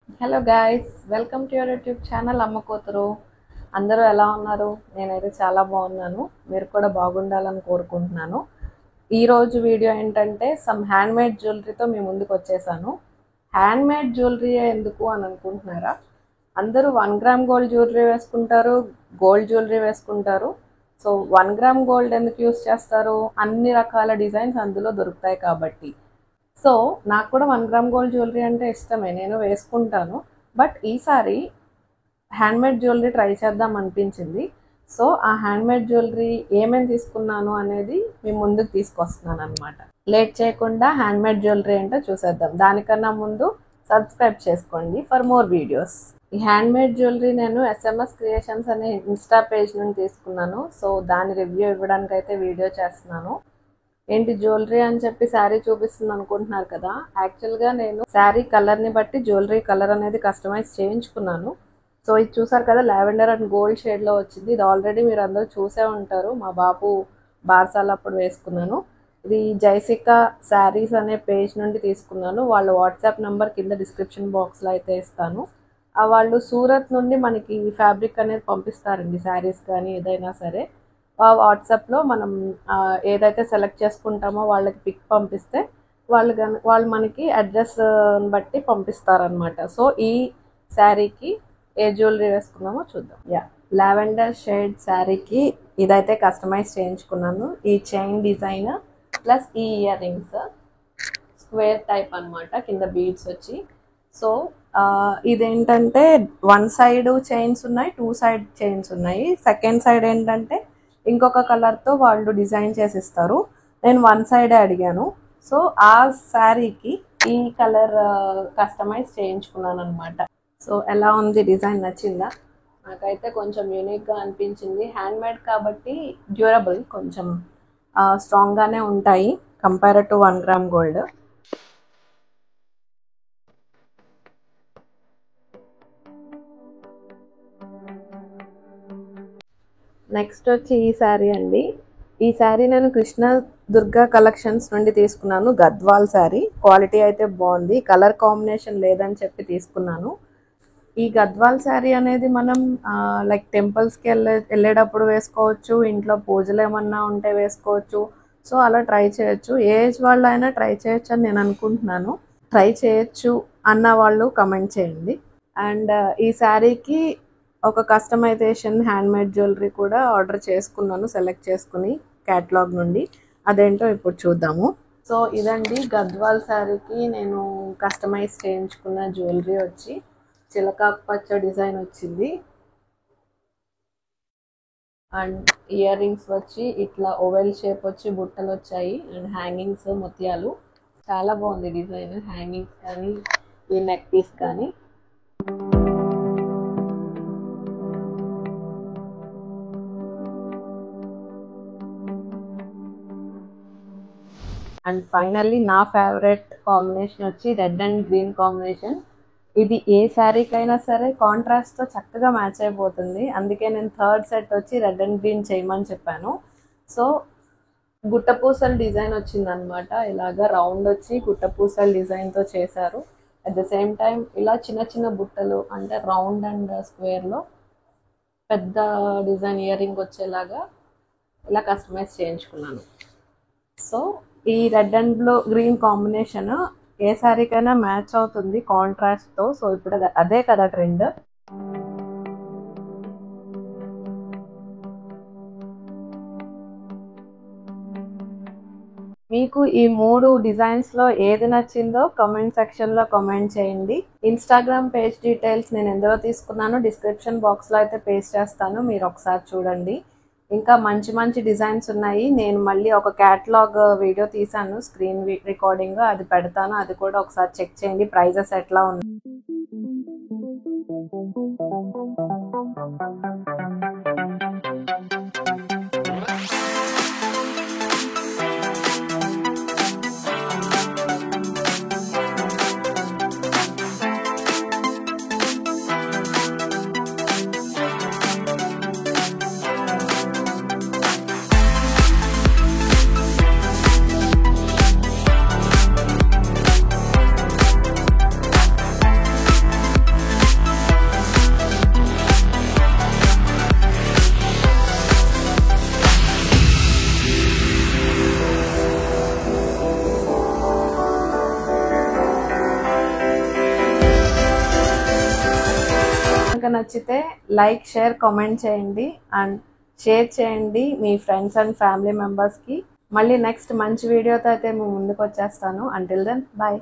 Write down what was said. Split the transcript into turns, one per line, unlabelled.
Hello guys, welcome to your YouTube channel అమ్మ కూతురు. అందరూ ఎలా ఉన్నారు? నేనైతే చాలా బాగున్నాను. మీరు కూడా బాగుండాలని కోరుకుంటున్నాను. ఈరోజు వీడియో ఏంటంటే హ్యాండ్మేడ్ జ్యువెలరీతో మీ ముందుకు వచ్చేసాను. హ్యాండ్మేడ్ జ్యువెలరీ ఎందుకు అని అనుకుంటున్నారా? అందరూ 1 గ్రామ్ గోల్డ్ జ్యువెలరీ వేసుకుంటారు, గోల్డ్ జ్యువెలరీ వేసుకుంటారు. సో 1 గ్రామ్ గోల్డ్ ఎందుకు యూస్ చేస్తారు? అన్ని రకాల డిజైన్స్ అందులో దొరుకుతాయి కాబట్టి. సో నాకు కూడా 1 గ్రామ్ గోల్డ్ జ్యువెలరీ అంటే ఇష్టమే, నేను వేసుకుంటాను. బట్ ఈసారి హ్యాండ్మేడ్ జ్యువెలరీ ట్రై చేద్దాం అనిపించింది. సో ఆ హ్యాండ్మేడ్ జ్యువెలరీ ఏమేమి తీసుకున్నాను అనేది మీ ముందుకు తీసుకొస్తున్నాను అనమాట. లేట్ చేయకుండా హ్యాండ్మేడ్ జ్యువెలరీ ఏంటో చూసేద్దాం. దానికన్నా ముందు సబ్స్క్రైబ్ చేసుకోండి ఫర్ మోర్ వీడియోస్. ఈ హ్యాండ్మేడ్ జ్యువెలరీ నేను SMS క్రియేషన్స్ అనే ఇన్స్టా పేజ్ నుండి తీసుకున్నాను. సో దాని రివ్యూ ఇవ్వడానికి అయితే వీడియో చేస్తున్నాను. ఏంటి జ్యువెలరీ అని చెప్పి శారీ చూపిస్తుంది అనుకుంటున్నారు కదా? యాక్చువల్గా నేను శారీ కలర్ని బట్టి జ్యువెలరీ కలర్ అనేది కస్టమైజ్ చేయించుకున్నాను. సో ఇది చూసారు కదా, లావెండర్ అండ్ గోల్డ్ షేడ్లో వచ్చింది. ఇది ఆల్రెడీ మీరు అందరూ చూసే ఉంటారు, మా బాబు బార్సాల అప్పుడు వేసుకున్నాను. ఇది జైసికా శారీస్ అనే పేజ్ నుండి తీసుకున్నాను. వాళ్ళ వాట్సాప్ నెంబర్ కింద డిస్క్రిప్షన్ బాక్స్లో అయితే ఇస్తాను. వాళ్ళు సూరత్ నుండి మనకి ఫ్యాబ్రిక్ అనేది పంపిస్తారండి, శారీస్ కానీ ఏదైనా సరే. వాట్సాప్లో మనం ఏదైతే సెలెక్ట్ చేసుకుంటామో వాళ్ళకి పిక్ పంపిస్తే వాళ్ళు మనకి అడ్రస్ బట్టి పంపిస్తారనమాట. సో ఈ శారీకి ఏ జ్యువెలరీ వేసుకున్నామో చూద్దాం. లావెండర్ షేడ్ శారీకి ఇదైతే కస్టమైజ్ చేయించుకున్నాను. ఈ చైన్ డిజైన్ ప్లస్ ఈ ఇయర్ రింగ్స్ స్క్వేర్ టైప్ అనమాట, కింద బీడ్స్ వచ్చి. సో ఇదేంటంటే 1 సైడ్ చైన్స్ ఉన్నాయి, 2 సైడ్ చైన్స్ ఉన్నాయి. సెకండ్ సైడ్ ఏంటంటే ఇంకొక కలర్తో వాళ్ళు డిజైన్ చేసి ఇస్తారు. నేను 1 సైడే అడిగాను. సో ఆ శారీకి ఈ కలర్ కస్టమైజ్ చేయించుకున్నాను అనమాట. సో ఎలా ఉంది, డిజైన్ నచ్చిందా? నాకైతే కొంచెం యూనిక్గా అనిపించింది. హ్యాండ్మేడ్ కాబట్టి డ్యూరబుల్, కొంచెం స్ట్రాంగ్గానే ఉంటాయి compare to 1 gram gold. Next వచ్చి ఈ శారీ అండి. ఈ శారీ నేను కృష్ణ దుర్గా కలెక్షన్స్ నుండి తీసుకున్నాను. గద్వాల్ శారీ క్వాలిటీ అయితే బాగుంది, కలర్ కాంబినేషన్ లేదని చెప్పి తీసుకున్నాను. ఈ గద్వాల్ శారీ అనేది మనం లైక్ టెంపుల్స్కి వెళ్ళేటప్పుడు వేసుకోవచ్చు, ఇంట్లో పూజలు ఏమన్నా ఉంటే వేసుకోవచ్చు. సో అలా ట్రై చేయొచ్చు, ఏ ఏజ్ వాళ్ళు అయినా ట్రై చేయొచ్చు అని నేను అనుకుంటున్నాను. ట్రై చేయొచ్చు అన్న వాళ్ళు కమెంట్ చేయండి. అండ్ ఈ శారీకి ఒక కస్టమైజేషన్ హ్యాండ్మేడ్ జ్యువెలరీ కూడా ఆర్డర్ చేసుకున్నాను, సెలెక్ట్ చేసుకుని క్యాటలాగ్ నుండి. అదేంటో ఇప్పుడు చూద్దాము. సో ఇదండి గద్వాల్ శారీకి నేను కస్టమైజ్ చేయించుకున్న జ్యువెలరీ వచ్చి చిలకాకు పచ్చ డిజైన్ వచ్చింది. అండ్ ఇయర్ రింగ్స్ వచ్చి ఇట్లా ఓవెల్ షేప్ వచ్చి బుట్టలు వచ్చాయి. అండ్ హ్యాంగింగ్స్ ముత్యాలు, చాలా బాగుంది డిజైన్. హ్యాంగింగ్స్ కానీ ఈ నెక్ పీస్ కానీ. అండ్ ఫైనల్లీ నా ఫేవరెట్ కాంబినేషన్ వచ్చి రెడ్ అండ్ గ్రీన్ కాంబినేషన్. ఇది ఏ శారీకైనా సరే కాంట్రాస్ట్తో చక్కగా మ్యాచ్ అయిపోతుంది. అందుకే నేను థర్డ్ సెట్ వచ్చి రెడ్ అండ్ గ్రీన్ చేయమని చెప్పాను. సో గుట్టపూసల డిజైన్ వచ్చిందనమాట. ఇలాగా రౌండ్ వచ్చి గుట్టపూసల డిజైన్తో చేశారు. అట్ ద సేమ్ టైం ఇలా చిన్న చిన్న బుట్టలు, అంటే రౌండ్ అండ్ స్క్వేర్లో పెద్ద డిజైన్ ఇయర్ రింగ్ వచ్చేలాగా ఇలా కస్టమైజ్ చేయించుకున్నాను. సో ఈ రెడ్ అండ్ గ్రీన్ కాంబినేషన్ ఏ శారీకైనా మ్యాచ్ అవుతుంది కాంట్రాస్ట్తో. సో ఇప్పుడు అదే కదా ట్రెండ్. మీకు ఈ 3 డిజైన్స్లో ఏది నచ్చిందో కామెంట్ సెక్షన్లో కామెంట్ చేయండి. ఇన్స్టాగ్రామ్ పేజ్ డీటెయిల్స్ నేను ఎందులో తీసుకున్నానో డిస్క్రిప్షన్ బాక్స్లో అయితే పేస్ట్ చేస్తాను, మీరు ఒకసారి చూడండి. ఇంకా మంచి మంచి డిజైన్స్ ఉన్నాయి. నేను మళ్ళీ ఒక క్యాటలాగ్ వీడియో తీసాను, స్క్రీన్ రికార్డింగ్, అది పెడతాను. అది కూడా ఒకసారి చెక్ చేయండి, ప్రైజెస్ ఎట్లా ఉన్నాయి. నచ్చితే లైక్ షేర్ కామెంట్ చేయండి అండ్ షేర్ చేయండి మీ ఫ్రెండ్స్ అండ్ ఫ్యామిలీ మెంబర్స్కి. మళ్ళీ నెక్స్ట్ మంచి వీడియోతో అయితే మేము ముందుకు వచ్చేస్తాను. Until then bye.